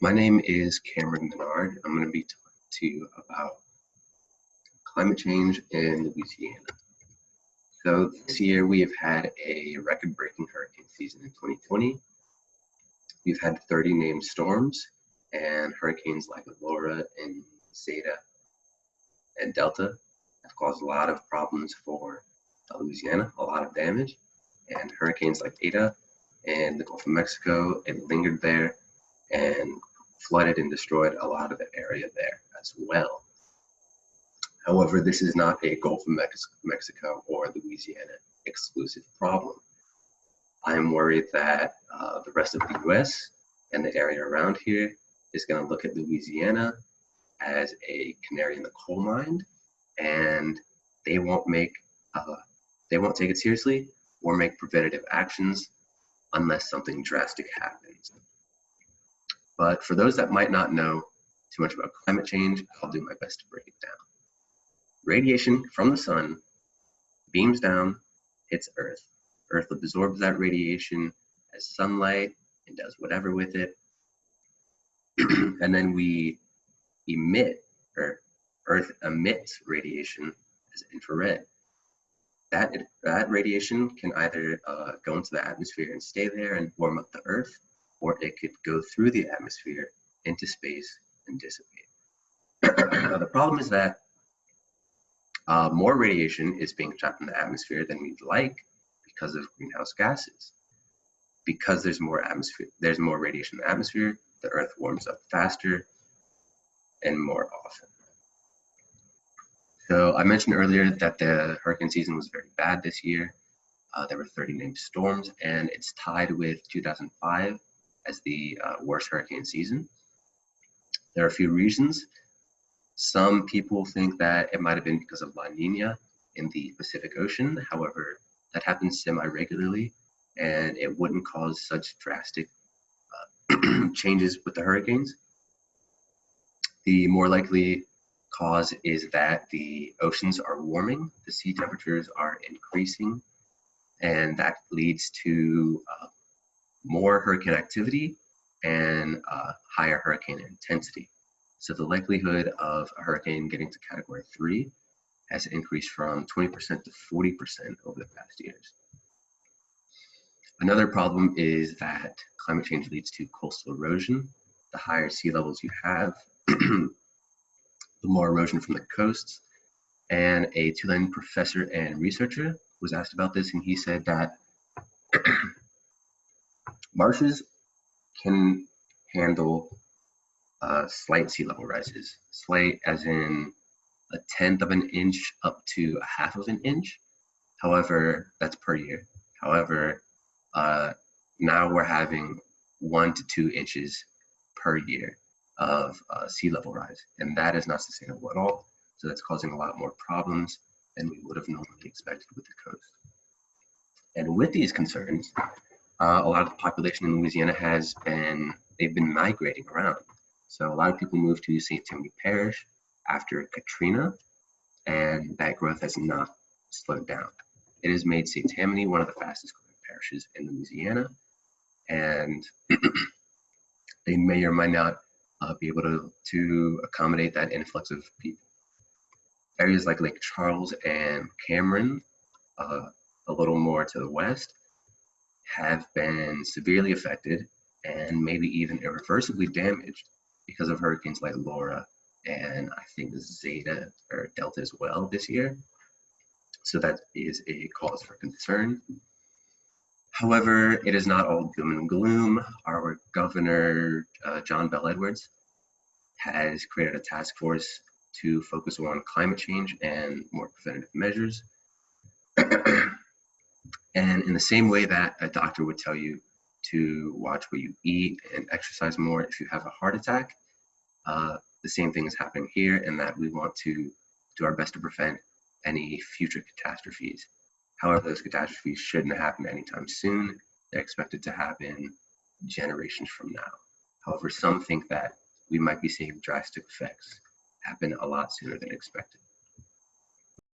My name is Cameron Menard. I'm going to be talking to you about climate change in Louisiana. So this year we have had a record-breaking hurricane season in 2020. We've had 30 named storms, and hurricanes like Laura and Zeta and Delta have caused a lot of problems for Louisiana, a lot of damage. And hurricanes like Eta and the Gulf of Mexico, it lingered there and flooded and destroyed a lot of the area there as well. However, this is not a Gulf of Mexico or Louisiana exclusive problem. I am worried that the rest of the US and the area around here is going to look at Louisiana as a canary in the coal mine, and they won't take it seriously or make preventative actions unless something drastic happens. But for those that might not know too much about climate change, I'll do my best to break it down. Radiation from the sun beams down, hits Earth. Earth absorbs that radiation as sunlight and does whatever with it. And then we emit, or Earth emits radiation as infrared. That radiation can either go into the atmosphere and stay there and warm up the Earth, or it could go through the atmosphere into space and dissipate. Now, the problem is that more radiation is being trapped in the atmosphere than we'd like because of greenhouse gases. Because there's more radiation in the atmosphere, the Earth warms up faster and more often. So I mentioned earlier that the hurricane season was very bad this year. There were 30 named storms, and it's tied with 2005 as the worst hurricane season. There are a few reasons. Some people think that it might have been because of La Nina in the Pacific Ocean. However, that happens semi-regularly, and it wouldn't cause such drastic changes with the hurricanes. The more likely cause is that the oceans are warming, the sea temperatures are increasing, and that leads to more hurricane activity and higher hurricane intensity. So the likelihood of a hurricane getting to Category 3 has increased from 20% to 40% over the past years. Another problem is that climate change leads to coastal erosion. The higher sea levels you have, the more erosion from the coasts. And a Tulane professor and researcher was asked about this, and he said that marshes can handle slight sea level rises, slight as in 1/10 of an inch up to 1/2 of an inch. However, that's per year. However, now we're having 1 to 2 inches per year of sea level rise, and that is not sustainable at all. So that's causing a lot more problems than we would have normally expected with the coast. And with these concerns, a lot of the population in Louisiana they've been migrating around. So a lot of people moved to St. Tammany Parish after Katrina, and that growth has not slowed down. It has made St. Tammany one of the fastest growing parishes in Louisiana, and they may or might not be able to accommodate that influx of people. Areas like Lake Charles and Cameron, a little more to the west, have been severely affected and maybe even irreversibly damaged because of hurricanes like Laura and I think Zeta or Delta as well this year. So that is a cause for concern. However, it is not all doom and gloom. Our governor, John Bell Edwards, has created a task force to focus on climate change and more preventative measures. And in the same way that a doctor would tell you to watch what you eat and exercise more if you have a heart attack, the same thing is happening here, and that we want to do our best to prevent any future catastrophes. However, those catastrophes shouldn't happen anytime soon. They're expected to happen generations from now. However, some think that we might be seeing drastic effects happen a lot sooner than expected.